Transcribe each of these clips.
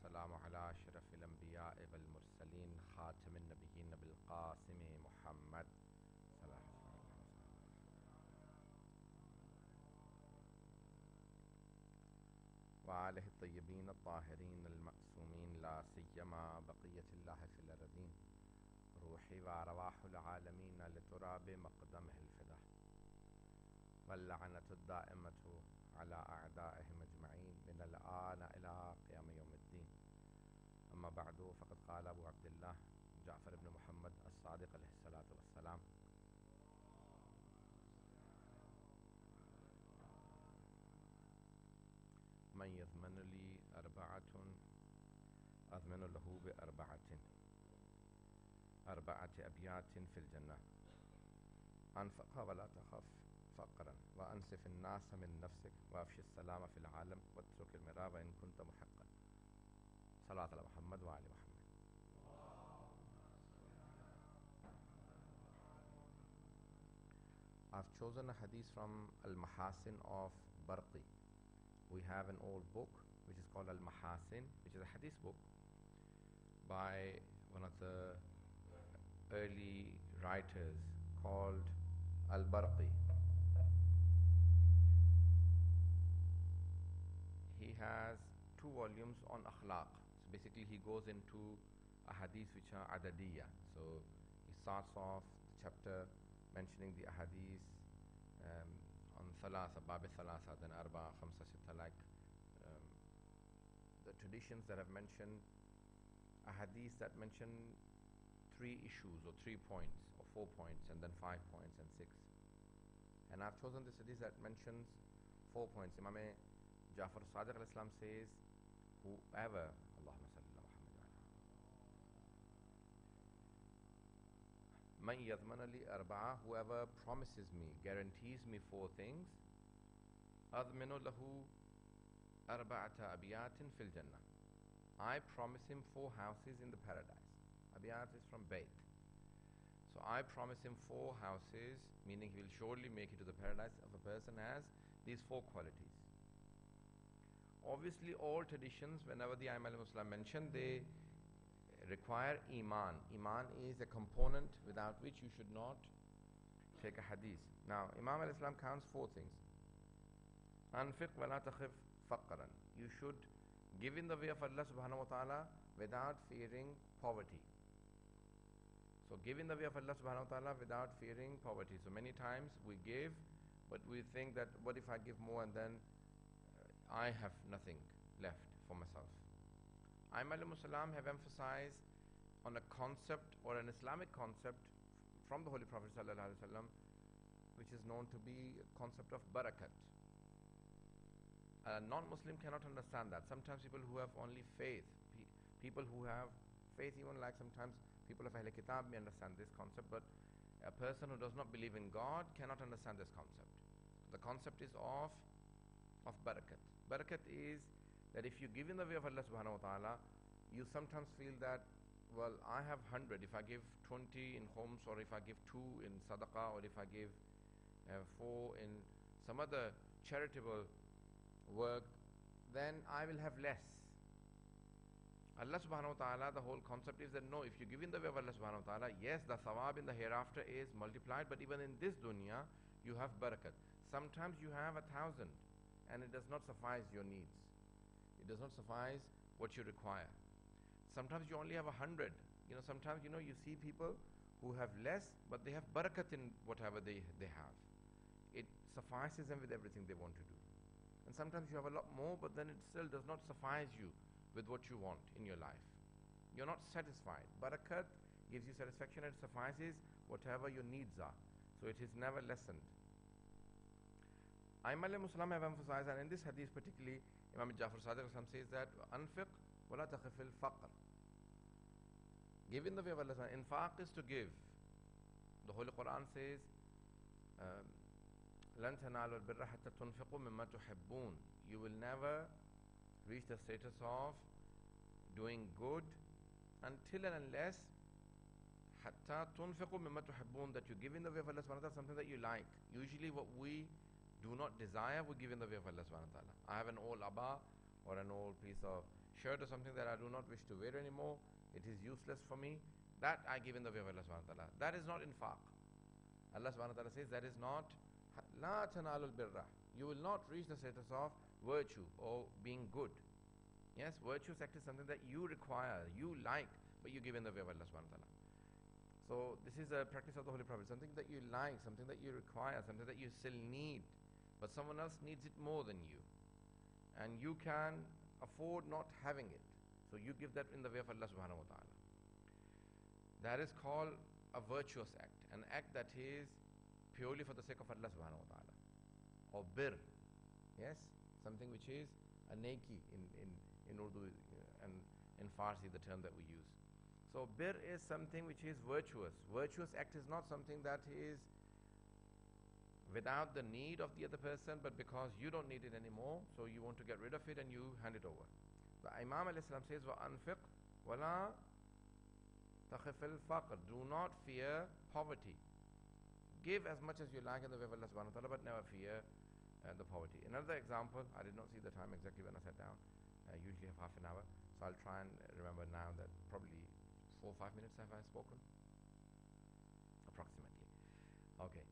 والسلام على أشرف الأنبياء والمرسلين خاتم النبيين بالقاسم محمد صلى الله عليه وسلم وآله الطيبين الطاهرين المأسومين لا سيما بقية الله في الأرضين روحي وأرواح العالمين لتراب مقدمه الفدا واللعنة الدائمة على أعدائهم أجمعين من الآن إلى قيام يوم الدين. أما بعد فقد قال أبو عبد الله جعفر بن محمد الصادق عليه الصلاة والسلام: من يضمن لي أربعة أضمن له أربعة أبيات في الجنة: أنفق ولا تخف فقرا، وأنسف الناس من نفسك، وأفشي السلام في العالم، واترك المراء وإن كنت محقا. صلاة على محمد وآل محمد. I've chosen a hadith from Al-Mahasin of Barqi. We have an old book which is called Al-Mahasin, which is a hadith book by one of the early writers called Al-Barqi. He has 2 volumes on akhlaq. So basically he goes into ahadith which are adadiyya. So he starts off the chapter mentioning the ahadith on thalatha, bab thalatha, then arba, khamsa, sitta, like the traditions that have mentioned ahadith that mention 3 issues or 3 points or 4 points and then 5 points and 6. And I've chosen this hadith that mentions 4 points. Imam Jafar Sadiq al-Islam says, whoever, Allahumma salli ala Muhammad, man yadmana li arba'a, whoever promises me, guarantees me 4 things, adminu lahu arba'ata abiyatin fil jannah, I promise him 4 houses in the paradise. Abiyat is from Bayt. So I promise him 4 houses, meaning he will surely make it to the paradise if a person has these 4 qualities. Obviously, all traditions, whenever the Imam al-Muslim mention, they require iman. Iman is a component without which you should not take a hadith. Now, Imam al-Islam counts 4 things. Anfiq wa la takhif faqran. You should give in the way of Allah subhanahu wa ta'ala without fearing poverty. So give in the way of Allah subhanahu wa ta'ala without fearing poverty. So many times we give, but we think that what if I give more and then I have nothing left for myself. Imam al-Muslim have emphasized on a concept or an Islamic concept from the Holy Prophet sallallahu alaihi wasallam, which is known to be a concept of barakat. A non-Muslim cannot understand that. Sometimes people who have only faith, people who have faith, even like sometimes people of Ahl Kitab may understand this concept, but a person who does not believe in God cannot understand this concept. The concept is of barakat. Barakat is that if you give in the way of Allah subhanahu wa ta'ala, you sometimes feel that, well, I have 100, if I give 20 in homes, or if I give 2 in sadaqah, or if I give 4 in some other charitable work, then I will have less. Allah subhanahu wa ta'ala, the whole concept is that no, if you give in the way of Allah subhanahu wa ta'ala, yes, the thawab in the hereafter is multiplied, but even in this dunya, you have barakat. Sometimes you have 1,000 and it does not suffice your needs. It does not suffice what you require. Sometimes you only have 100. Sometimes, you see people who have less, but they have barakat in whatever they have. It suffices them with everything they want to do. And sometimes you have a lot more, but then it still does not suffice you with what you want in your life. You're not satisfied. Barakat gives you satisfaction and suffices whatever your needs are. So it is never lessened. Imam al-Muslim have emphasized, and in this hadith particularly, Imam Jafar Sadiq says that Anfiq wa la takhif al-faqr. Give in the way of Allah. Infaq is to give. The Holy Quran says, لَن تَنَالُوا الْبِرَّ حَتَّى تُنْفِقُوا مِمَّا تُحِبُّونَ. You will never reach the status of doing good until and unless حَتَّى تُنْفِقُوا مِمَّا تُحِبُّونَ, that you give in the way of Allah subhanahu wa ta'ala something that you like. Usually what we do not desire, we give in the way of Allah subhanahu wa ta'ala. I have an old abba or an old piece of shirt or something that I do not wish to wear anymore, it is useless for me, that I give in the way of Allah subhanahu wa ta'ala. That is not infaq. Allah subhanahu wa ta'ala says that is not la tanalul birra. You will not reach the status of virtue or being good. Yes, virtuous act is something that you require, you like, but you give in the way of Allah subhanahu wa ta'ala. So this is a practice of the Holy Prophet, something that you like, something that you require, something that you still need, but someone else needs it more than you, and you can afford not having it, so you give that in the way of Allah subhanahu wa ta'ala. That is called a virtuous act, an act that is purely for the sake of Allah subhanahu wa ta'ala, or bir, yes, something which is a neki in Urdu and in Farsi, the term that we use. So bir is something which is virtuous. Virtuous act is not something that is without the need of the other person, but because you don't need it anymore, so you want to get rid of it and you hand it over. The Imam al-Islam says, وَأَنْفِقْ وَلَا تَخِفِ الْفَقْرِ. Do not fear poverty. Give as much as you like in the way of Allah subhanahu wa ta'ala, but never fear the poverty. Another example, I did not see the time exactly when I sat down. I usually have half an hour, so I'll try and remember now that probably 4 or 5 minutes have I spoken? Approximately. Okay.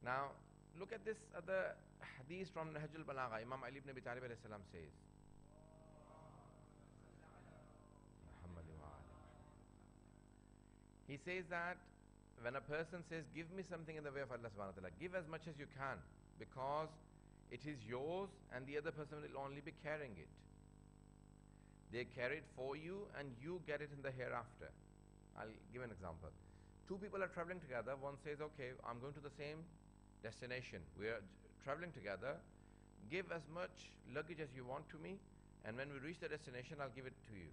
Now, look at this other hadith from Nahjul Balagha. Imam Ali ibn Abi Talib alayhi salam says, he says that when a person says, give me something in the way of Allah subhanahu wa ta'ala, give as much as you can, because it is yours and the other person will only be carrying it. They carry it for you and you get it in the hereafter. I'll give an example. Two people are traveling together. One says, okay, I'm going to the same destination. We are traveling together. Give as much luggage as you want to me, and when we reach the destination, I'll give it to you.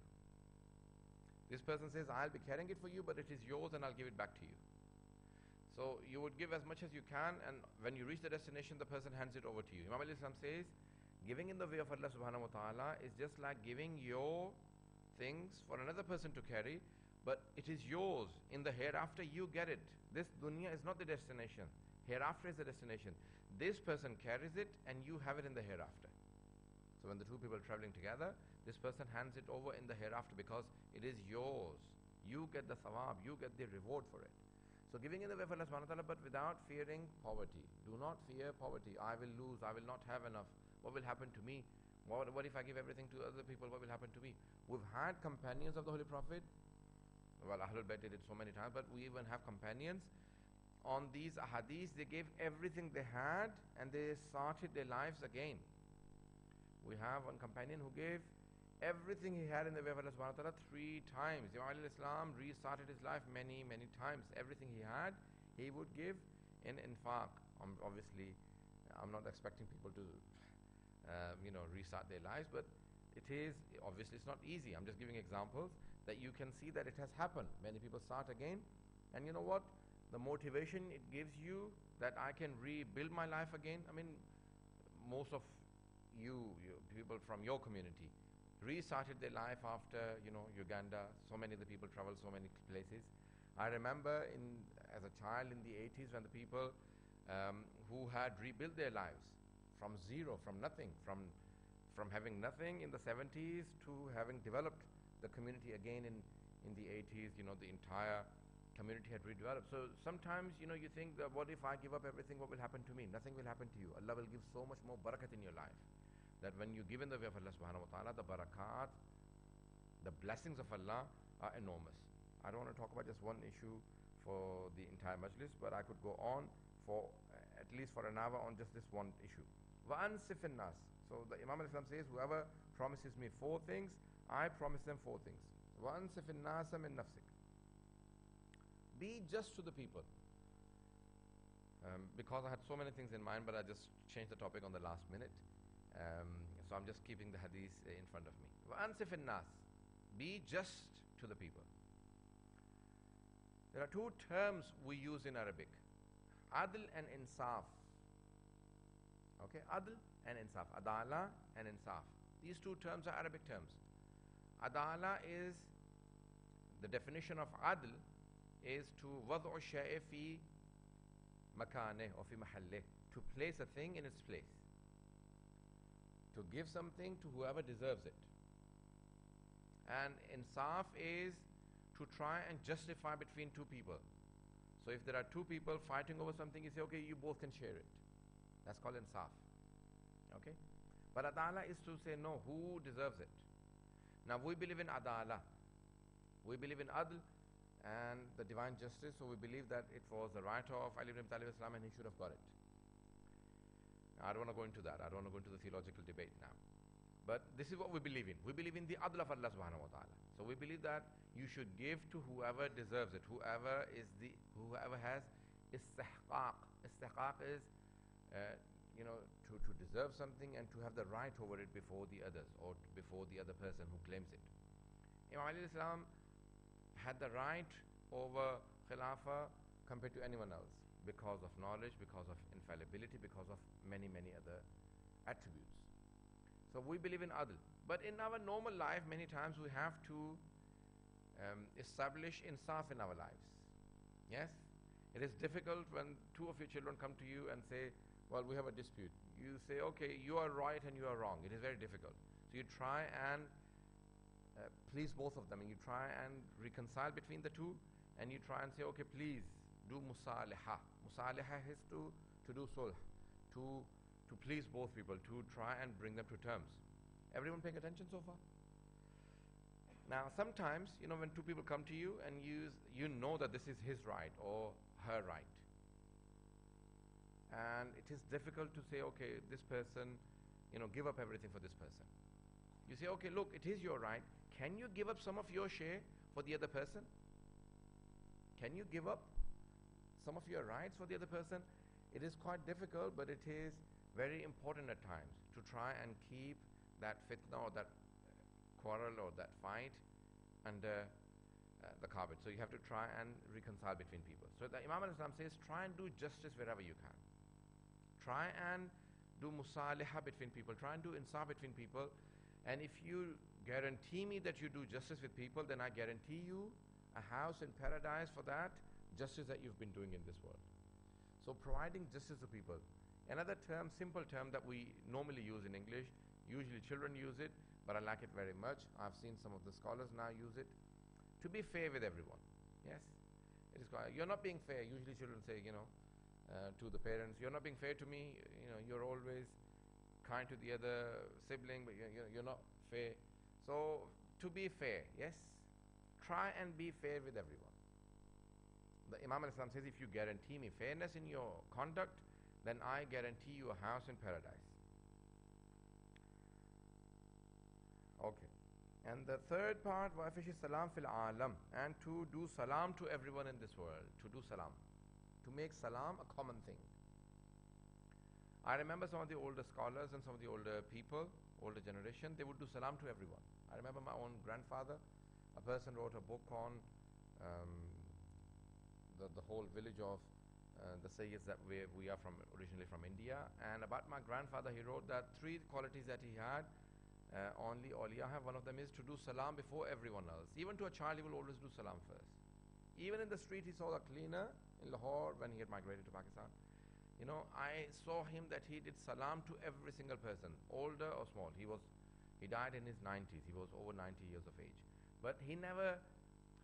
This person says, I'll be carrying it for you, but it is yours and I'll give it back to you. So you would give as much as you can, and when you reach the destination, the person hands it over to you. Imam al-Islam says, giving in the way of Allah subhanahu wa ta'ala is just like giving your things for another person to carry, but it is yours. In the hereafter, you get it. This dunya is not the destination. Hereafter is the destination. This person carries it and you have it in the hereafter. So when the two people are traveling together, this person hands it over in the hereafter because it is yours. You get the thawab, you get the reward for it. So giving in the way of Allah subhanahu wa ta'ala, but without fearing poverty. Do not fear poverty. I will lose, I will not have enough. What will happen to me? What if I give everything to other people? What will happen to me? We've had companions of the Holy Prophet. Well, Ahlul Bayt did it so many times, but we even have companions. On these ahadith, they gave everything they had and they started their lives again. We have one companion who gave everything he had in the way of Allah subhanahu wa ta'ala 3 times. Imam al-Islam restarted his life many, many times. Everything he had, he would give in infaq. Obviously, I'm not expecting people to restart their lives, but it is, obviously it's not easy. I'm just giving examples that you can see that it has happened. Many people start again, and you know what? The motivation it gives you that I can rebuild my life again. I mean, most of you people from your community restarted their life after, Uganda. So many of the people travel so many places. I remember as a child in the 80s when the people who had rebuilt their lives from zero, from nothing, from having nothing in the 70s to having developed the community again in the 80s. The entire community had redeveloped. So sometimes, you think that what if I give up everything, what will happen to me? Nothing will happen to you. Allah will give so much more barakat in your life, that when you give in the way of Allah subhanahu wa ta'ala, the barakat, the blessings of Allah are enormous. I don't want to talk about just one issue for the entire majlis, but I could go on for at least for an hour on just this one issue. وَأَنْصِفِ النَّاسِ. So the Imam al-Islam says, whoever promises me 4 things, I promise them 4 things. وَأَنْصِفِ النَّاسَ مِن نَفْسِكَ. Be just to the people. Because I had so many things in mind, but I just changed the topic on the last minute. So I'm just keeping the hadith in front of me. وَأَنْصِفِ النَّاسِ. Be just to the people. There are 2 terms we use in Arabic. Adl and insaf. Okay, adl and insaf. Adala and insaf. These 2 terms are Arabic terms. Adala is, the definition of adl is to wad'u shay'a fi makaneh or fi mahalleh, to place a thing in its place, to give something to whoever deserves it. And insaf is to try and justify between two people. So if there are two people fighting over something, you say, okay, you both can share it. That's called insaf. Okay? But adala is to say, no, who deserves it? Now we believe in adala. We believe in adl and the divine justice, so we believe that it was the right of Ali ibn Abi Talib Islam and he should have got it. I don't want to go into that. I don't want to go into the theological debate now. But this is what we believe in. We believe in the adl of Allah subhanahu wa ta'ala. So we believe that you should give to whoever deserves it, whoever has istihqaq. Istihqaq is, to deserve something and to have the right over it before the others or before the other person who claims it. Imam Ali Islam had the right over Khilafah compared to anyone else because of knowledge, because of infallibility, because of many, many other attributes. So we believe in adl. But in our normal life, many times we have to establish insaf in our lives. Yes? It is difficult when two of your children come to you and say, well, we have a dispute. You say, okay, you are right and you are wrong. It is very difficult. So you try and please both of them, and you try and reconcile between the two, and you try and say, okay, please do musaliha. Musaliha is to do sulh, to please both people, to try and bring them to terms. Everyone paying attention so far? Now, sometimes, when two people come to you and you know that this is his right or her right, and it is difficult to say, okay, this person, give up everything for this person. You say, okay, look, it is your right. Can you give up some of your share for the other person? Can you give up some of your rights for the other person? It is quite difficult, but it is very important at times to try and keep that fitna or that quarrel or that fight under the carpet. So you have to try and reconcile between people. So the Imam al-Islam says, try and do justice wherever you can. Try and do musaliha between people. Try and do insaf between people. And if you guarantee me that you do justice with people, then I guarantee you a house in paradise for that justice that you've been doing in this world. So providing justice to people. Another term, simple term that we normally use in English, usually children use it, but I like it very much. I've seen some of the scholars now use it. To be fair with everyone. Yes? It is quite, you're not being fair. Usually children say, to the parents, you're not being fair to me, you're always kind to the other sibling, but you're not fair. So, to be fair, yes? Try and be fair with everyone. The Imam al-Islam says, if you guarantee me fairness in your conduct, then I guarantee you a house in paradise. Okay. And the third part, وَأَفِشِ السَّلَامِ فِي الْعَالَمِ, and to do salam to everyone in this world. To do salam. To make salam a common thing. I remember some of the older scholars and some of the older people, older generation, they would do salam to everyone. I remember my own grandfather, a person wrote a book on the whole village of the Sayyids that we are from, originally from India. And about my grandfather, he wrote that 3 qualities that he had, only awliya have. One of them is to do salam before everyone else. Even to a child, he will always do salam first. Even in the street, he saw a cleaner in Lahore when he had migrated to Pakistan. I saw him that he did salam to every single person, older or small. He died in his 90s. He was over 90 years of age. But he never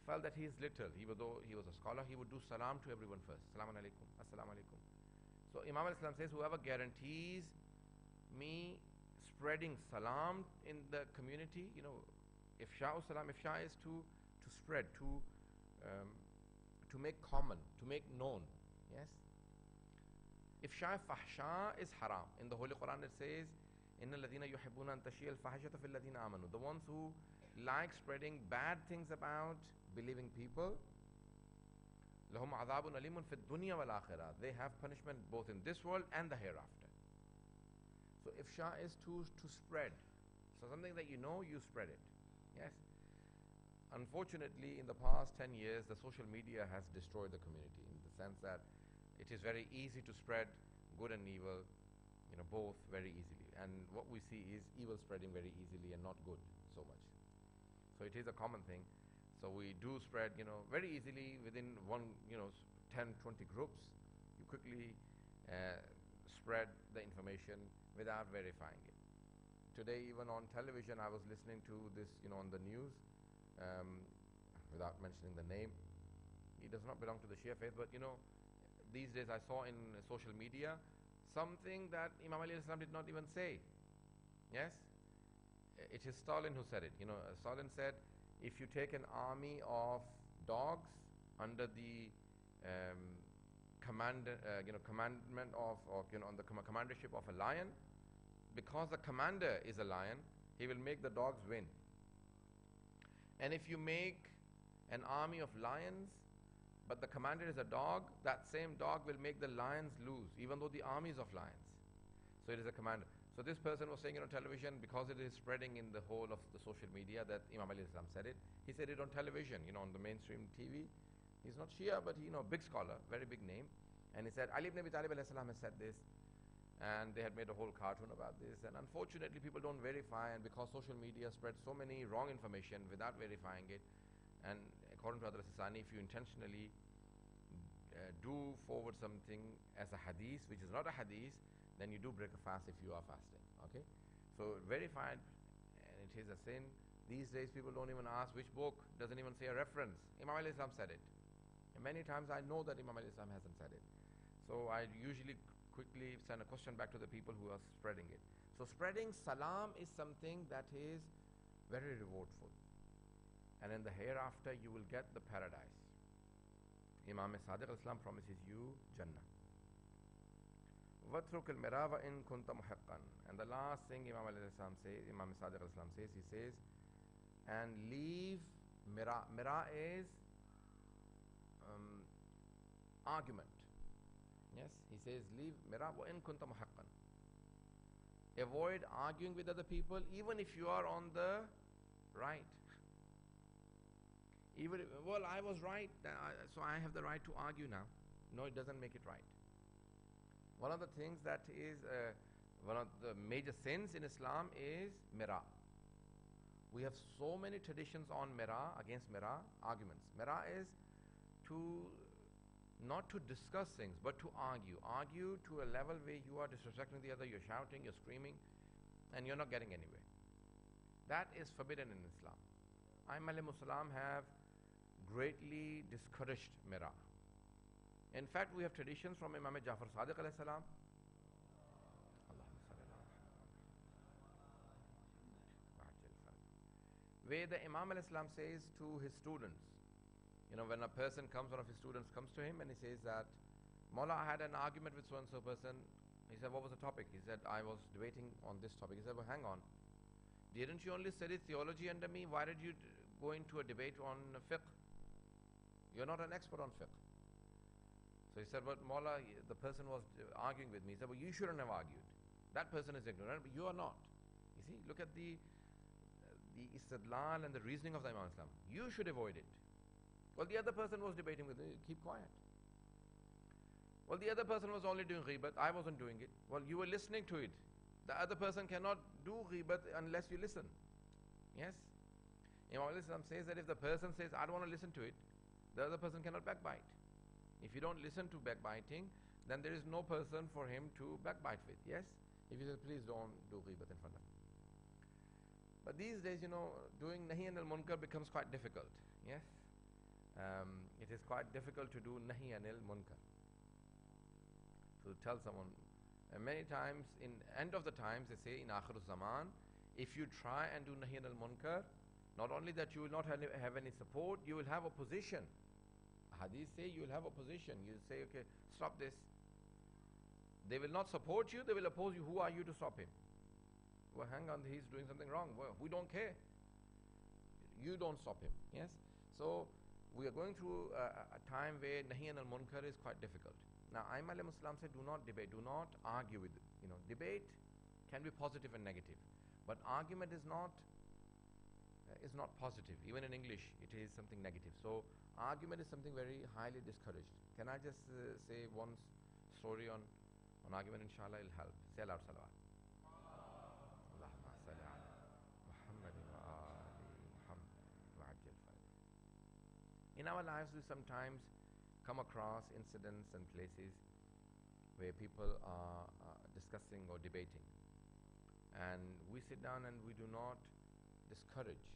felt that he is little. Even though he was a scholar, he would do salam to everyone first. Assalamu alaikum, assalamu alaikum. So Imam al-Islam says, whoever guarantees me spreading salam in the community, ifsha'u salam, ifsha is to spread, to make common, to make known. Yes? Ifsha fahsha is haram. In the Holy Quran it says, Inna alladhina yuhibbuna an tashiyya al-fahishata fil ladhina amanu. The ones who like spreading bad things about believing people, lahum adhabun alimun fid dunya wal akhirah. They have punishment both in this world and the hereafter. So ifsha is to spread. So something that you spread it. Yes? Unfortunately, in the past 10 years, the social media has destroyed the community in the sense that it is very easy to spread good and evil, both very easily. And what we see is evil spreading very easily and not good so much. So it is a common thing. So we do spread, very easily within 10, 20 groups. You quickly spread the information without verifying it. today even on television I was listening to this, on the news, without mentioning the name. He does not belong to the Shia faith, but these days I saw in social media something that Imam Ali Islam did not even say. Yes? It is Stalin who said it. Stalin said, if you take an army of dogs under the commandment of, on the commandership of a lion, because the commander is a lion, he will make the dogs win. And if you make an army of lions, but the commander is a dog, that same dog will make the lions lose, even though the army is of lions. So it is a commander. So this person was saying on television, because it is spreading in the whole of the social media that Imam Ali Islam said it. He said it on television, on the mainstream TV. He's not Shia, but big scholar, very big name. And he said, Ali ibn Abi Talib alayhi salam has said this. And they had made a whole cartoon about this. And unfortunately, people don't verify. And because social media spreads so many wrong information without verifying it, and according to Adl Sistani, if you intentionally do forward something as a hadith, which is not a hadith, then you do break a fast if you are fasting. Okay? So verified, and it is a sin. These days people don't even ask which book, doesn't even say a reference. Imam Ali Islam said it. And many times I know that Imam Ali Islam hasn't said it. So I usually quickly send a question back to the people who are spreading it. So spreading salam is something that is very rewardful. And in the hereafter you will get the paradise. Imam Sadiq Islam promises you Jannah. وَاتْرُكِ الْمِرَاءَ إِن كُنْتَ مُحِقًّا. And the last thing Imam Sadiq Islam says, he says, and leave mira. Mira is argument. Yes, he says, leave mira وَإِن كُنْتَ مُحِقًّا. Avoid arguing with other people, even if you are on the right. Even if, well, I was right, so I have the right to argue now. No, it doesn't make it right. One of the things that is one of the major sins in Islam is mira. We have so many traditions on mira, against mira, arguments. Mira is not to discuss things, but to argue. Argue to a level where you are disrespecting the other, you're shouting, you're screaming, and you're not getting anywhere. That is forbidden in Islam. A'immah al-Muslim have greatly discouraged mira. In fact, we have traditions from Imam Jafar Sadiq alayhi salam, where the Imam alayhi salam says to his students, when a person comes, one of his students comes to him and he says that, Mawla, I had an argument with so-and-so person. He said, what was the topic? He said, I was debating on this topic. He said, well, hang on. Didn't you only study theology under me? Why did you go into a debate on fiqh? You're not an expert on fiqh. So he said, but Mawla, the person was arguing with me. He said, well, you shouldn't have argued. That person is ignorant, but you are not. You see, look at the istidlal and the reasoning of the Imam Islam. You should avoid it. Well, the other person was debating with me. Keep quiet. Well, the other person was only doing ghibat. I wasn't doing it. Well, you were listening to it. The other person cannot do ghibat unless you listen. Yes? Imam Islam says that if the person says, I don't want to listen to it, the other person cannot backbite. If you don't listen to backbiting, then there is no person for him to backbite with. Yes? If you say, please don't do ghibat in front of me. But these days, doing nahi anil munkar becomes quite difficult. Yes? It is quite difficult to do nahi anil munkar. To tell someone, and many times, in end of the times, they say in akhir zaman, if you try and do nahi anil munkar, not only that you will not have any support, you will have opposition. Hadith say you will have opposition. You say, okay, stop this. They will not support you, they will oppose you. Who are you to stop him? Well, hang on, he's doing something wrong. Well, we don't care. You don't stop him. Yes? So, we are going through a time where nahi anil munkar is quite difficult. Now, A'immah al-Muslim said, do not debate, do not argue with it. Debate can be positive and negative. But argument is not positive. Even in English, it is something negative. So, argument is something very highly discouraged. Can I just say one story on argument? Inshallah, it'll help. Say aloud salawat. Allahumma salli ala Muhammad wa ali Muhammad wa ajjal faraj. In our lives, we sometimes come across incidents and places where people are discussing or debating. and we sit down and we do not discourage.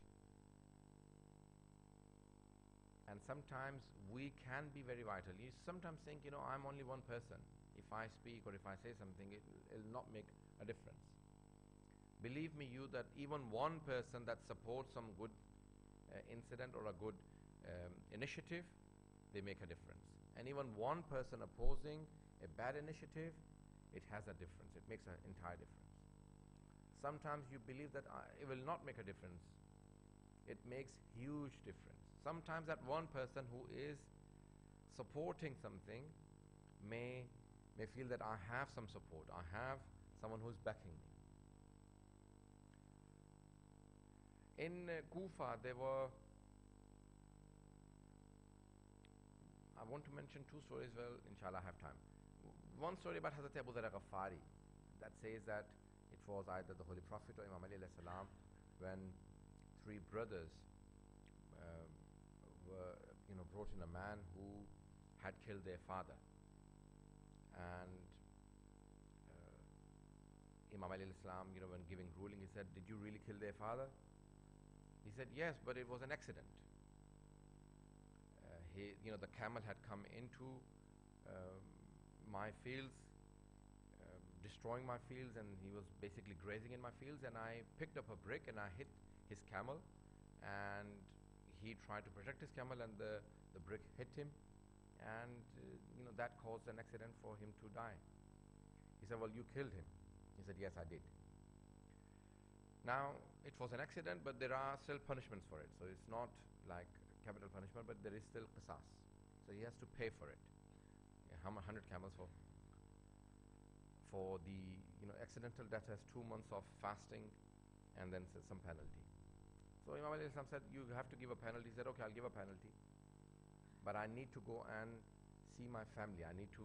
And sometimes we can be very vital. You sometimes think, I'm only one person. If I speak or if I say something, it'll not make a difference. Believe me, that even one person that supports some good incident or a good initiative, they make a difference. And even one person opposing a bad initiative, it has a difference. It makes an entire difference. Sometimes you believe that it will not make a difference. It makes huge difference. Sometimes that one person who is supporting something may feel that I have some support. I have someone who's backing me. In Kufa, there were, I want to mention two stories. Well, inshallah, I have time. One story about Hazrat Abu Dharr Ghaffari that says that it was either the Holy Prophet or Imam Ali alayhi salam when three brothers were, brought in a man who had killed their father. And Imam Ali alayhi salam, when giving ruling, he said, "Did you really kill their father?" He said, "Yes, but it was an accident. The camel had come into my fields, destroying my fields, and he was basically grazing in my fields, and I picked up a brick and I hit his camel, and he tried to protect his camel, and the brick hit him, and that caused an accident for him to die." He said, "Well, you killed him." He said, "Yes, I did." Now, it was an accident, but there are still punishments for it. So it's not like capital punishment, but there is still qisas. So he has to pay for it. 100 camels for the accidental death has 2 months of fasting and then some penalty. So Imam Ali said, "You have to give a penalty." He said, "Okay, I'll give a penalty, but I need to go and see my family. I need to."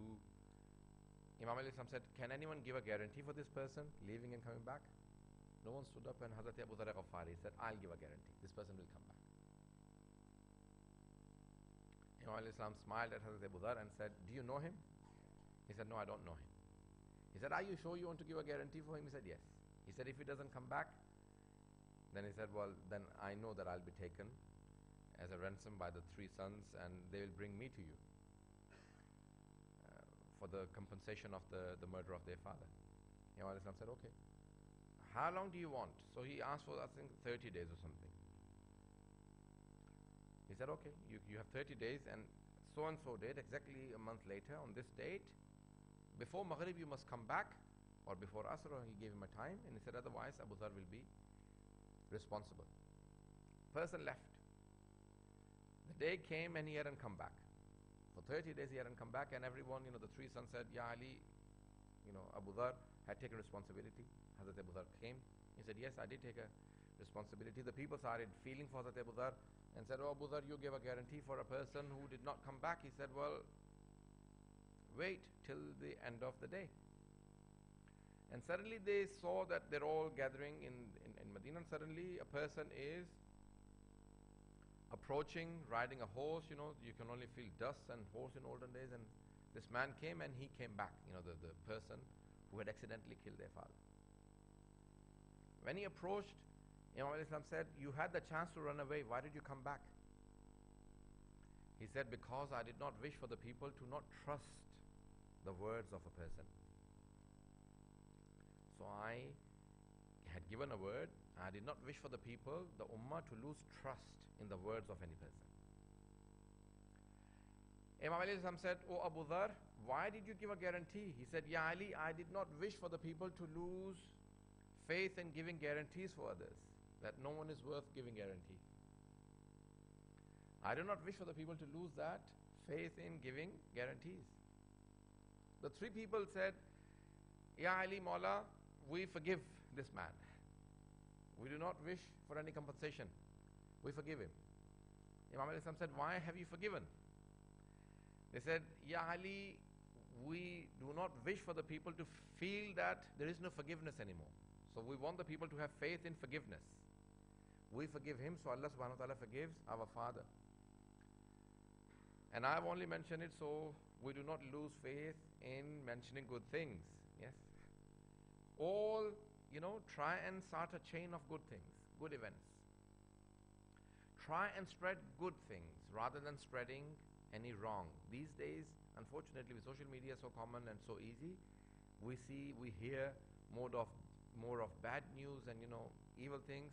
Imam Ali said, "Can anyone give a guarantee for this person leaving and coming back?" No one stood up, and Hazrat Abu Dharr Ghaffari said, "I'll give a guarantee. This person will come back." Imam Ali smiled at Hazrat Abu Dharr and said, "Do you know him?" He said, "No, I don't know him." He said, "Are you sure you want to give a guarantee for him?" He said, "Yes." He said, "If he doesn't come back," then he said, "Well, then I know that I'll be taken as a ransom by the 3 sons, and they will bring me to you for the compensation of the murder of their father." Imam Ali said, "Okay. How long do you want?" So he asked for, I think, 30 days or something. He said, "Okay, you have 30 days, and so date, exactly a month later, on this date, before Maghrib you must come back, or before Asr." Or he gave him a time, and he said, "Otherwise Abu Dharr will be responsible." Person left. The day came and he hadn't come back. For 30 days he hadn't come back, and everyone, the 3 sons said, "Ya Ali, Abu Dharr had taken responsibility." Hazrat Abu Dharr came. He said, "Yes, I did take a responsibility." The people started feeling for Hazrat Abu Dharr and said, "Oh, Abu Dharr, you gave a guarantee for a person who did not come back." He said, "Well, wait till the end of the day." And suddenly they saw that they're all gathering in Medina, and suddenly a person is approaching, riding a horse. You can only feel dust and horse in olden days, and this man came and he came back, the person who had accidentally killed their father. When he approached, Imam al-Islam said, "You had the chance to run away. Why did you come back?" He said, "Because I did not wish for the people to not trust the words of a person. So I had given a word. I did not wish for the people, the ummah, to lose trust in the words of any person." Imam Ali said, "Oh Abu Dharr, why did you give a guarantee?" He said, "Ya Ali, I did not wish for the people to lose faith in giving guarantees for others, that no one is worth giving guarantee. I do not wish for the people to lose that faith in giving guarantees." The 3 people said, "Ya Ali Mawla, we forgive this man. We do not wish for any compensation. We forgive him." Imam Ali said, "Why have you forgiven?" They said, "Ya Ali, we do not wish for the people to feel that there is no forgiveness anymore. So we want the people to have faith in forgiveness. We forgive him, so Allah subhanahu wa ta'ala forgives our father. And I've only mentioned it so we do not lose faith in mentioning good things." Yes. All try and start a chain of good things, good events. Try and spread good things rather than spreading any wrong. These days, unfortunately, with social media so common and so easy, we hear more of bad news and evil things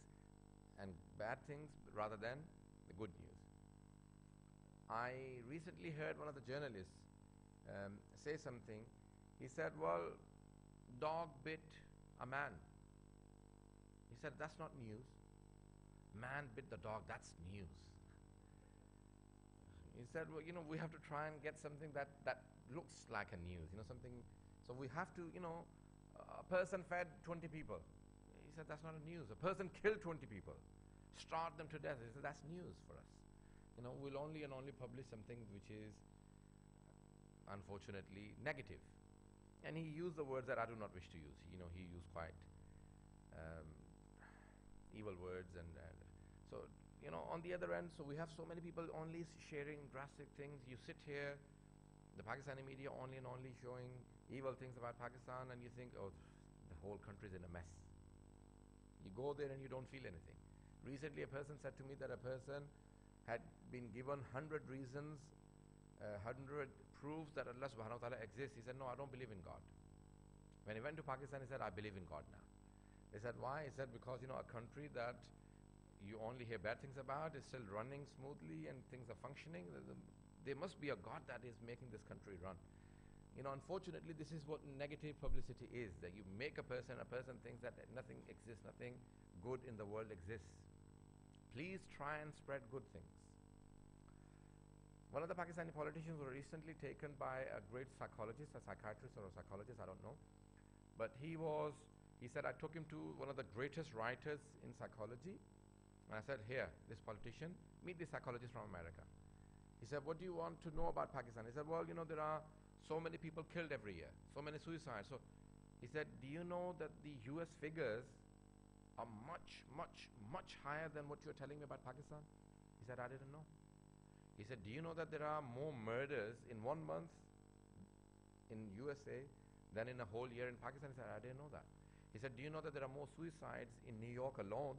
and bad things rather than the good news. I recently heard one of the journalists say something. He said, well, dog bit a man. He said, that's not news. Man bit the dog, that's news. He said, well, we have to try and get something that looks like a news, something. So we have to, a person fed 20 people. He said, that's not a news. A person killed 20 people, starved them to death. He said, that's news for us. We'll only publish something which is unfortunately negative. And he used the words that I do not wish to use. He used quite evil words, and so on the other end, so we have so many people only sharing drastic things. You sit here, the Pakistani media only showing evil things about Pakistan, and you think, oh, the whole country is in a mess. You go there and you don't feel anything. Recently, a person said to me that a person had been given 100 reasons, 100 proofs that Allah subhanahu wa ta'ala exists. He said, no, I don't believe in God. When he went to Pakistan, he said, I believe in God now. They said, why? He said, because a country that you only hear bad things about is still running smoothly and things are functioning. There must be a God that is making this country run. Unfortunately, this is what negative publicity is, that you make a person thinks that nothing exists, nothing good in the world exists. Please try and spread good things. One of the Pakistani politicians was recently taken by a great psychologist, a psychiatrist or a psychologist, I don't know. But he said, I took him to one of the greatest writers in psychology. And I said, here, this politician, meet this psychologist from America. He said, what do you want to know about Pakistan? He said, well, there are so many people killed every year, so many suicides. So he said, do you know that the US figures are much, much, much higher than what you're telling me about Pakistan? He said, I didn't know. He said, do you know that there are more murders in 1 month in USA than in a whole year in Pakistan? He said, I didn't know that. He said, do you know that there are more suicides in New York alone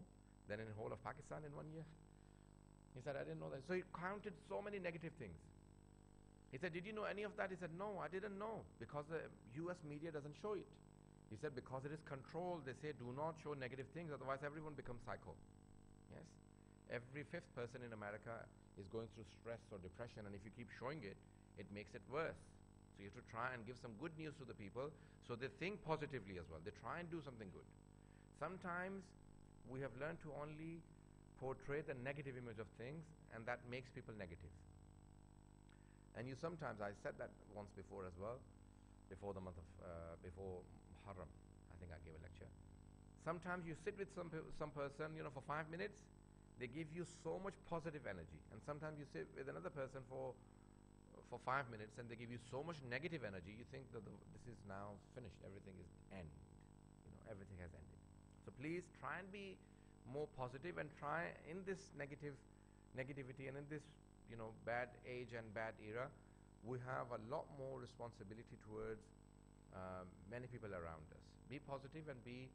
than in the whole of Pakistan in 1 year? He said, I didn't know that. So he counted so many negative things. He said, did you know any of that? He said, no, I didn't know, because the US media doesn't show it. He said, because it is controlled. They say, do not show negative things, otherwise everyone becomes psycho. Yes? Every fifth person in America is going through stress or depression, and if you keep showing it, it makes it worse. So you have to try and give some good news to the people so they think positively as well. They try and do something good. Sometimes we have learned to only portray the negative image of things, and that makes people negative. And sometimes, I said that once before as well, before the month of, before Muharram, I think I gave a lecture. Sometimes you sit with some person, for 5 minutes, they give you so much positive energy. And sometimes you sit with another person for 5 minutes and they give you so much negative energy, you think that this is now finished, everything is end. Everything has ended. So please try and be more positive, and try in this negativity and in this bad age and bad era, we have a lot more responsibility towards many people around us. Be positive and be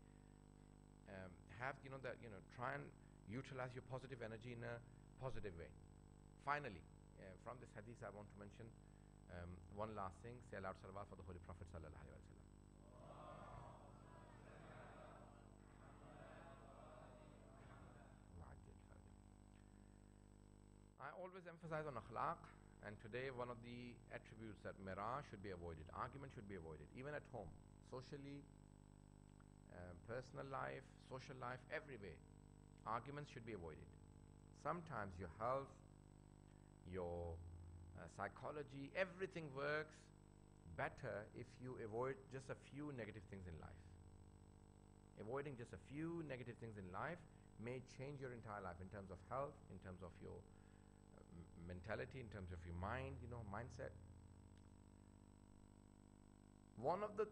try and utilize your positive energy in a positive way. Finally, from this hadith, I want to mention one last thing. Say aloud salawat for the Holy Prophet sallallahu alaihi wasallam. I always emphasize on akhlaq, and today one of the attributes that mira should be avoided, argument should be avoided, even at home, socially, personal life, social life, every way. Arguments should be avoided. Sometimes your health, your psychology, everything works better if you avoid just a few negative things in life. Avoiding just a few negative things in life may change your entire life in terms of health, in terms of your mentality, in terms of your mind, mindset. One of the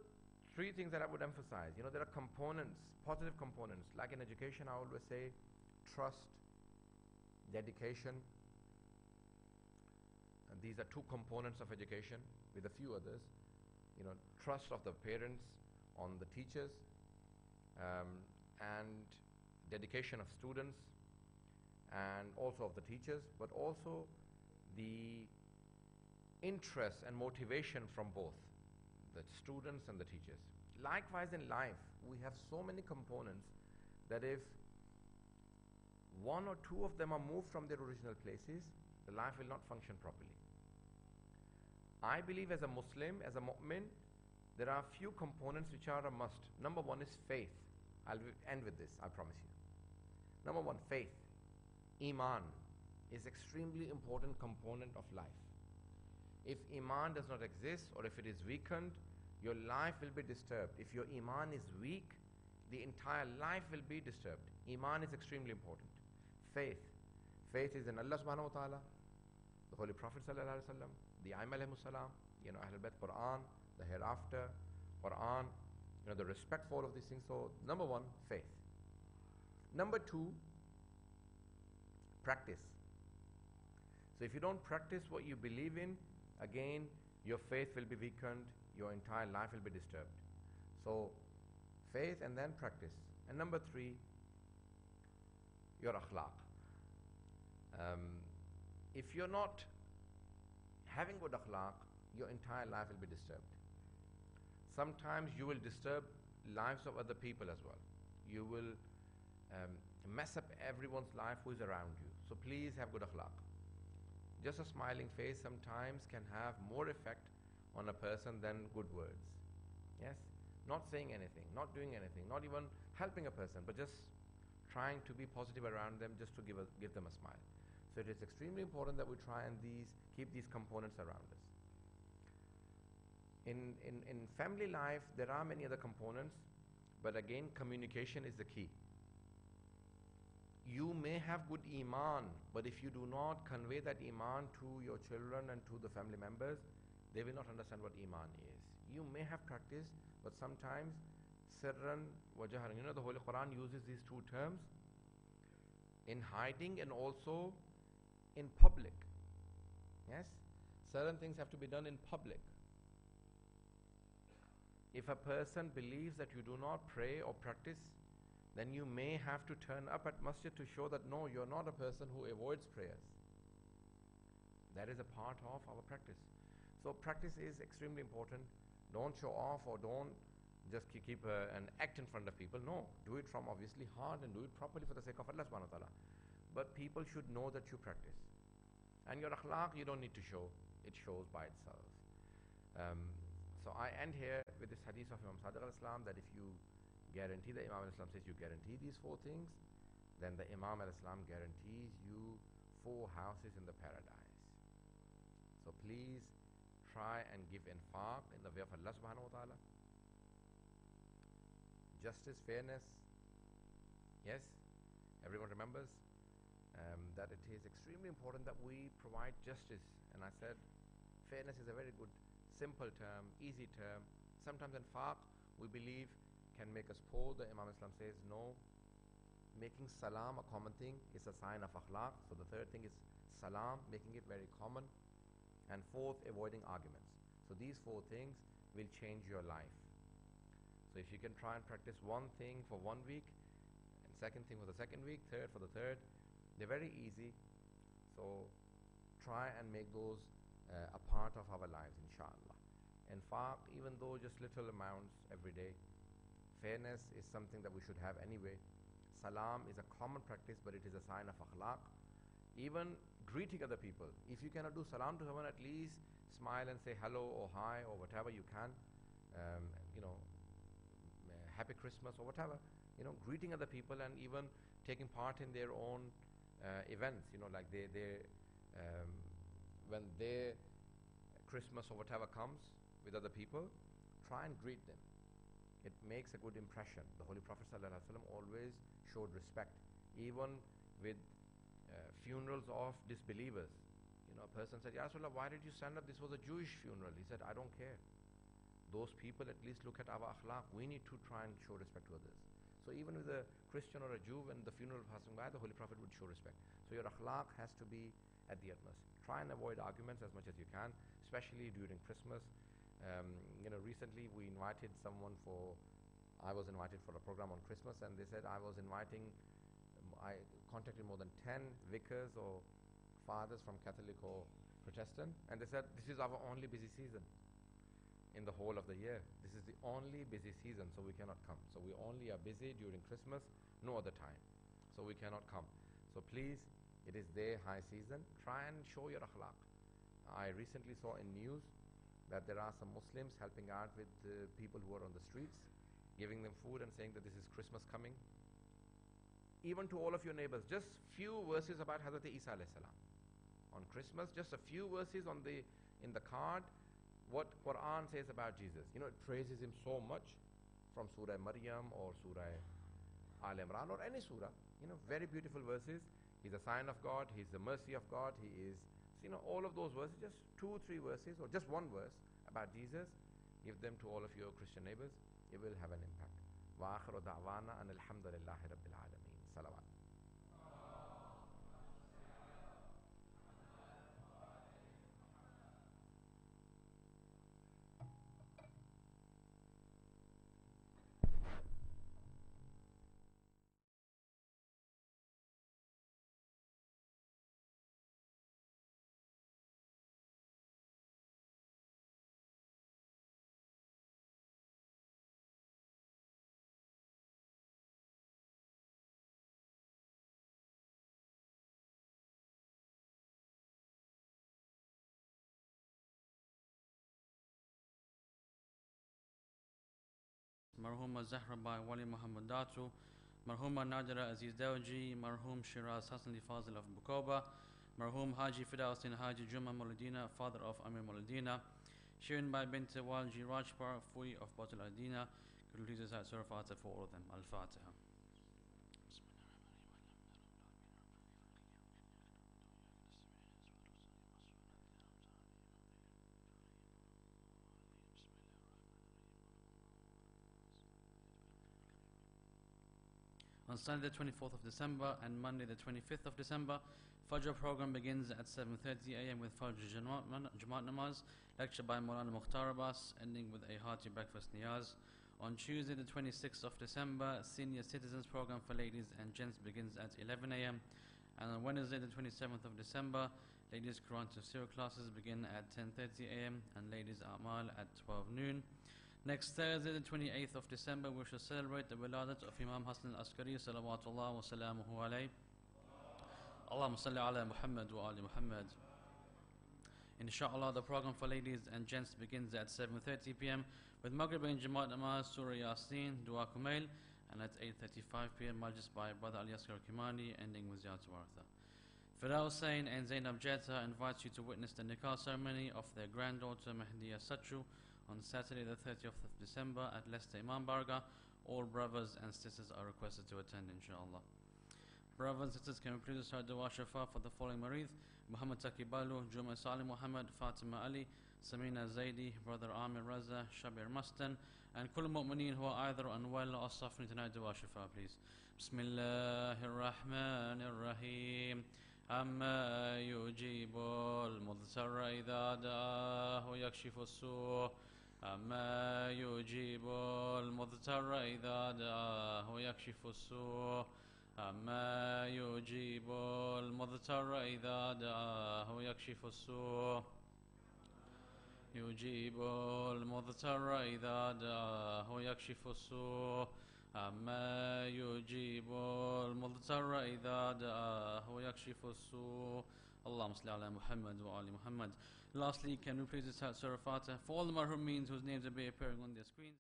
three things that I would emphasize, there are components, positive components, like in education, I always say trust, dedication. And these are two components of education, with a few others. Trust of the parents on the teachers, and dedication of students and also of the teachers, but also the interest and motivation from both the students and the teachers. Likewise in life, we have so many components that if one or two of them are moved from their original places, the life will not function properly. I believe as a Muslim, as a mu'min, there are few components which are a must. Number one is faith. I'll end with this, I promise you. Number one, faith. Iman is extremely important component of life. If Iman does not exist, or if it is weakened, your life will be disturbed. If your Iman is weak, the entire life will be disturbed. Iman is extremely important. Faith. Faith is in Allah subhanahu wa ta'ala, the Holy Prophet sallallahu alaihi wasallam, the Aimah alayhimus salam, Ahlul Bayt, Quran, the hereafter, Quran, the respect for all of these things. So, number one, faith. Number two, practice. So if you don't practice what you believe in, again, your faith will be weakened, your entire life will be disturbed. So, faith and then practice. And number three, your akhlaq. If you're not having good akhlaq, your entire life will be disturbed. Sometimes you will disturb lives of other people as well. You will mess up everyone's life who is around you. So please have good akhlaq. Just a smiling face sometimes can have more effect on a person than good words. Yes? Not saying anything, not doing anything, not even helping a person, but just trying to be positive around them just to give them a smile. So it is extremely important that we try and keep these components around us. In family life, there are many other components, but again, communication is the key. You may have good Iman, but if you do not convey that Iman to your children and to the family members, they will not understand what Iman is. You may have practiced, but sometimes sirran wa jahran. The Holy Quran uses these two terms in hiding and also in public. Yes? Certain things have to be done in public. If a person believes that you do not pray or practice, then you may have to turn up at masjid to show that no, you're not a person who avoids prayers. That is a part of our practice. So practice is extremely important. Don't show off or don't just keep an act in front of people. No, do it from obviously heart and do it properly for the sake of Allah subhanahu wa ta'ala. But people should know that you practice. And your akhlaq, you don't need to show. It shows by itself. So I end here with this hadith of Imam Sadiq al-Islam that if you guarantee, the Imam al-Islam says you guarantee these four things, then the Imam al-Islam guarantees you 4 houses in the paradise. So please try and give infaq in the way of Allah subhanahu wa ta'ala. Justice, fairness. Yes, everyone remembers that it is extremely important that we provide justice. And I said fairness is a very good simple term, easy term. Sometimes infaq, we believe, can make us poor. The Imam Islam says no. Making salam a common thing is a sign of akhlaq. So the third thing is salam, making it very common. And fourth, avoiding arguments. So these 4 things will change your life. So if you can try and practice one thing for 1 week, and second thing for the second week, third for the third, they're very easy. So try and make those a part of our lives, inshallah. Infaq, even though just little amounts every day. Fairness is something that we should have anyway. Salam is a common practice, but it is a sign of akhlaq. Even greeting other people. If you cannot do salam to someone, at least smile and say hello or hi or whatever you can. Happy Christmas or whatever. Greeting other people and even taking part in their own events. Like when their Christmas or whatever comes with other people, try and greet them. It makes a good impression. The Holy Prophet ﷺ always showed respect, even with funerals of disbelievers. A person said, Ya Rasulullah, why did you stand up? This was a Jewish funeral. He said, I don't care. Those people at least look at our akhlaq. We need to try and show respect to others. So even with a Christian or a Jew, when the funeral was passing by, the Holy Prophet would show respect. So your akhlaq has to be at the utmost. Try and avoid arguments as much as you can, especially during Christmas. Recently we invited someone for I was invited for a program on Christmas, and they said I contacted more than 10 vicars or fathers from Catholic or Protestant, and they said this is our only busy season in the whole of the year. This is the only busy season, so we cannot come. So we only are busy during Christmas, no other time. So we cannot come. So please, it is their high season. Try and show your akhlaq. I recently saw in news that there are some Muslims helping out with people who are on the streets, giving them food and saying that this is Christmas coming. Even to all of your neighbors, just few verses about Hazrat Isa alayhi salam. On Christmas, just a few verses in the card, what Quran says about Jesus. You know, it praises him so much, from Surah Maryam or Surah Al Imran or any surah. You know, very beautiful verses. He's a sign of God, he's the mercy of God, he is, you know, all of those verses, just 2-3 verses or just one verse about Jesus. Give them to all of your Christian neighbors. It will have an impact. Wa akhiru da'wana an alhamdulillahi rabbil alameen. Salawat. مرحوم زهرة باي ولي محمد داتو، مرحوم نادرة عزيز دوجي، مرحوم شيراز حسن فاضل of Bukoba, مرحوم Haji Fidausin Haji Juma Molodina, father of Amir Molodina, Shirin Bai Bint Walji Rajpar, Fui of Batul Adina. Could you please recite Surah Fatiha for all of them? Al-Fatiha. On Sunday the 24th of December and Monday the 25th of December, Fajr program begins at 7:30 a.m. with Fajr Jamaat Namaz, lecture by Maulana Mukhtar Abbas, ending with a hearty breakfast niyaz. On Tuesday the 26th of December, Senior Citizens program for ladies and gents begins at 11 a.m. And on Wednesday the 27th of December, ladies Quran Tafsir classes begin at 10:30 a.m. and ladies A'mal at 12 noon. Next Thursday, the 28th of December, we shall celebrate the wiladat of Imam Hassan al-Askari, salawatullah wa salamuhu alayhi. Allahumma salli ala Muhammad wa ali Muhammad. Inshallah, the program for ladies and gents begins at 7:30 p.m. with Maghrib and Jamaat Namaz, Surah Yasin, Dua Kumail, and at 8:35 p.m. Majlis by Brother Ali Asghar Kimani, ending with Ziyaratu Waratha. Fida Hussain and Zainab Jetta invites you to witness the nikah ceremony of their granddaughter Mahdiya Sachu on Saturday the 30th of December at Leicester Imam Barga. All brothers and sisters are requested to attend, inshallah. Brothers and sisters, can we please recite Dua Shafa for the following Marith: Muhammad Taki Balu, Juma Salim Muhammad, Fatima Ali, Samina Zaidi, Brother Amir Raza, Shabir Mustan, and Kul Mu'mineen who are either unwell or suffering tonight. Dua Shafa, please. Bismillahir Rahmanir Rahim. أما يجيب المضطر إذا دعاه ويكشف السوء أما يجيب المضطر إذا دعاه ويكشف السوء أما يجيب المضطر إذا دعاه ويكشف السوء يجيب المضطر إذا دعاه ويكشف السوء أما يجيب المضطر إذا دعاه ويكشف السوء. اللهم صل على محمد وآل Muhammad. Lastly, can we please recite Surah Fatiha for all the marhumeens whose names will be appearing on their screens?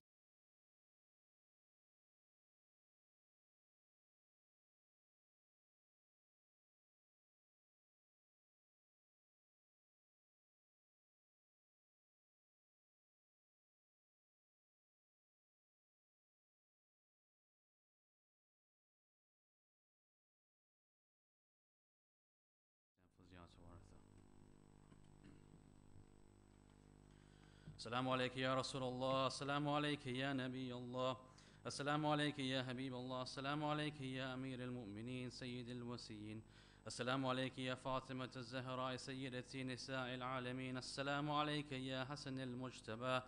السلام عليك يا رسول الله، السلام عليك يا نبي الله، السلام عليك يا حبيب الله، السلام عليك يا أمير المؤمنين سيد الوسيين، السلام عليك يا فاطمة الزهراء سيدة نساء العالمين، السلام عليك يا حسن المجتبى،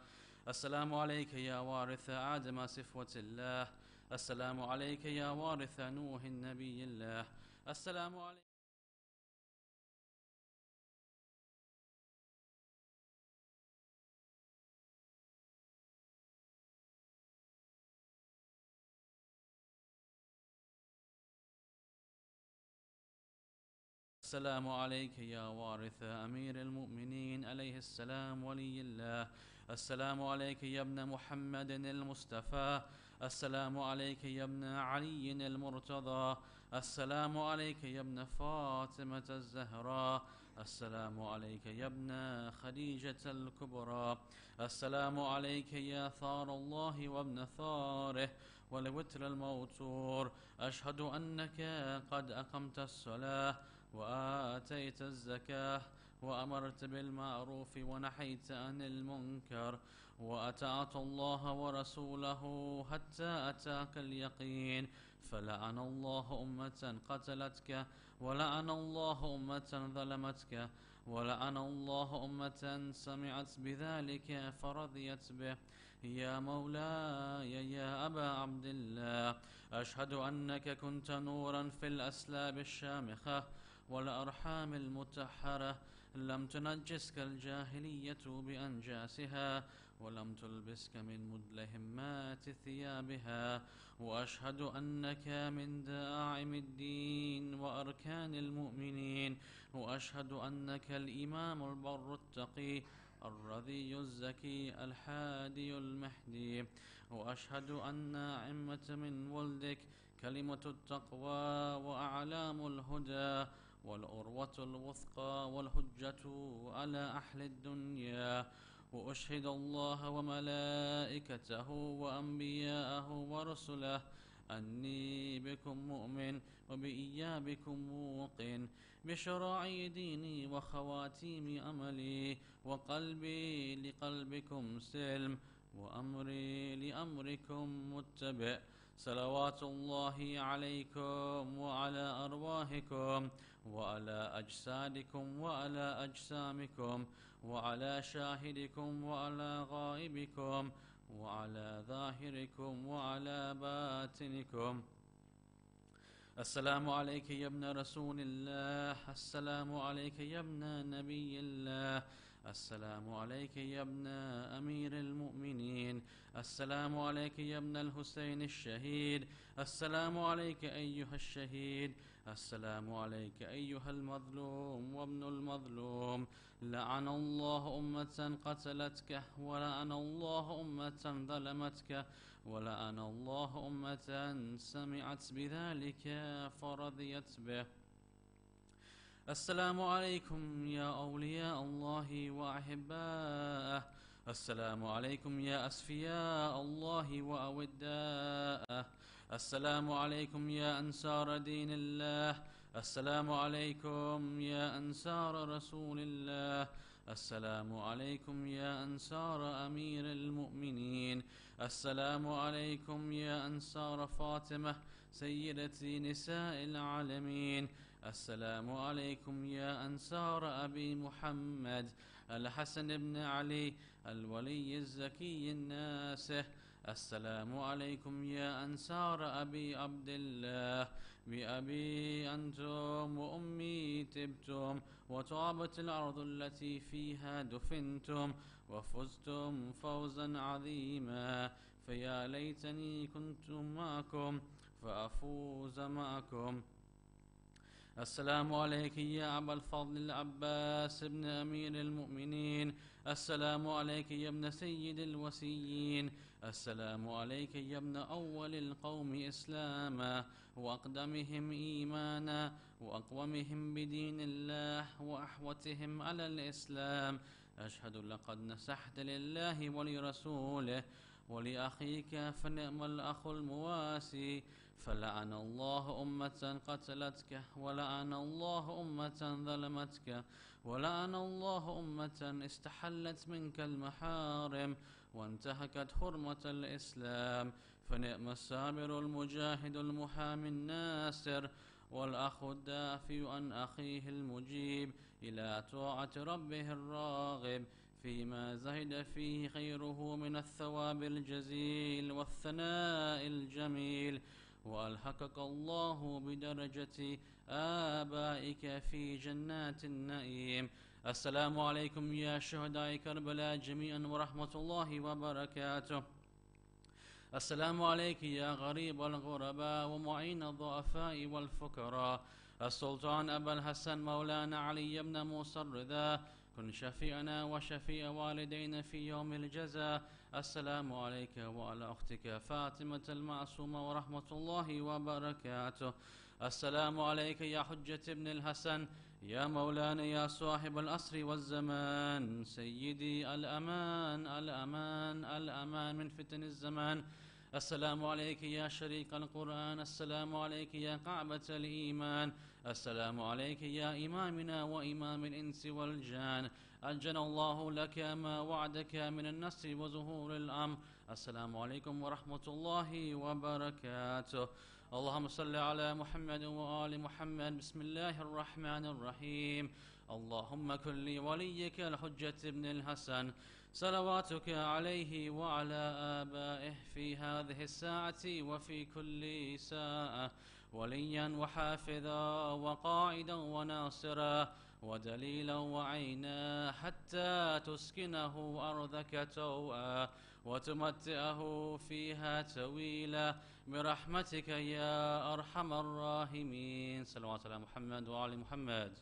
السلام عليك يا وارث آدم صفوة الله. السلام عليك يا وارث نوح نبي الله. السلام عليك. السلام عليك يا وارث أمير المؤمنين عليه السلام ولي الله. السلام عليك يا ابن محمد المصطفى. السلام عليك يا ابن علي المرتضى. السلام عليك يا ابن فاطمة الزهراء. السلام عليك يا ابن خديجة الكبرى. السلام عليك يا ثار الله وابن ثاره والوتر الموتور. أشهد أنك قد أقمت الصلاة وآتيت الزكاة وأمرت بالمعروف ونحيت عن المنكر وأطعت الله ورسوله حتى أتاك اليقين. فلعن الله أمة قتلتك، ولعن الله أمة ظلمتك، ولعن الله أمة سمعت بذلك فرضيت به. يا مولاي يا أبا عبد الله، أشهد أنك كنت نورا في الأسلاب الشامخة والأرحام المتحرة، لم تنجسك الجاهلية بأنجاسها ولم تلبسك من مدلهمات ثيابها. وأشهد أنك من داعم الدين وأركان المؤمنين. وأشهد أنك الإمام البر التقي الرضي الزكي الحادي المهدي. وأشهد أن أئمة من ولدك كلمة التقوى وأعلام الهدى والأروة الوثقى والحجة على أهل الدنيا. وأشهد الله وملائكته وأنبياءه ورسله أني بكم مؤمن وبإيابكم موقن، بشرائع ديني وخواتيم أملي، وقلبي لقلبكم سلم وأمري لأمركم متبع. صلوات الله عليكم وعلى أرواحكم وعلى أجسادكم وعلى أجسامكم وعلى شاهدكم وعلى غائبكم وعلى ظاهركم وعلى باطنكم. السلام عليك يا ابن رسول الله. السلام عليك يا ابن نبي الله. السلام عليك يا ابن أمير المؤمنين. السلام عليك يا ابن الحسين الشهيد. السلام عليك أيها الشهيد. السلام عليك أيها المظلوم وابن المظلوم. لعن الله أمة قتلتك، ولعن الله أمة ظلمتك، ولعن الله أمة سمعت بذلك فرضيت به. السلام عليكم يا أولياء الله وأحباءه. السلام عليكم يا أسفياء الله وأوداءه. السلام عليكم يا أنصار دين الله. السلام عليكم يا أنصار رسول الله. السلام عليكم يا أنصار أمير المؤمنين. السلام عليكم يا أنصار فاطمة سيدة نساء العالمين. السلام عليكم يا أنصار أبي محمد الحسن بن علي الولي الزكي الناسه. السلام عليكم يا أنصار أبي عبد الله. بأبي أنتم وأمي تبتم وطابت الأرض التي فيها دفنتم وفزتم فوزا عظيما. فيا ليتني كنت معكم فأفوز معكم. السلام عليك يا أبا الفضل العباس بن أمير المؤمنين. السلام عليك يا ابن سيد الوسيين. السلام عليك يا ابن أول القوم إسلاما وأقدمهم إيمانا وأقومهم بدين الله وأحوتهم على الإسلام. أشهد لقد نسحت لله ولرسوله ولأخيك فنعم الأخ المواسي. فلعن الله أمة قتلتك، ولعن الله أمة ظلمتك، ولعن الله أمة استحلت منك المحارم وانتهكت حرمة الإسلام. فنعم الصابر المجاهد المحامي الناصر والأخ الدافع عن أخيه المجيب إلى طاعة ربه الراغب فيما زهد فيه خيره من الثواب الجزيل والثناء الجميل، وألحقك الله بدرجة آبائك في جنات النعيم. السلام عليكم يا شهداء كربلاء جميعا ورحمة الله وبركاته. السلام عليك يا غريب الغرباء ومعين الضعفاء والفقراء. السلطان أبا الحسن مولانا علي بن موسى الرضا، كن شفيعنا وشفيع والدينا في يوم الجزاء. السلام عليك وعلى أختك فاطمة المعصومة ورحمة الله وبركاته. السلام عليك يا حجة ابن الحسن، يا مولانا يا صاحب العصر والزمان، سيدي الأمان الأمان الأمان من فتن الزمان. السلام عليك يا شريك القرآن، السلام عليك يا كعبة الإيمان، السلام عليك يا إمامنا وإمام الإنس والجان. أجل الله لك ما وعدك من النصر وظهور الأمر. السلام عليكم ورحمة الله وبركاته. اللهم صل على محمد وآل محمد. بسم الله الرحمن الرحيم. اللهم كن لوليك الحجة ابن الحسن صلواتك عليه وعلى آبائه في هذه الساعة وفي كل ساعة، وليا وحافظا وقائدا وناصرا ودليلا وعينا، حتى تسكنه أرضك توءا وتمتعه فيها طويلا برحمتك يا أرحم الراحمين. صلوات على محمد وآل محمد.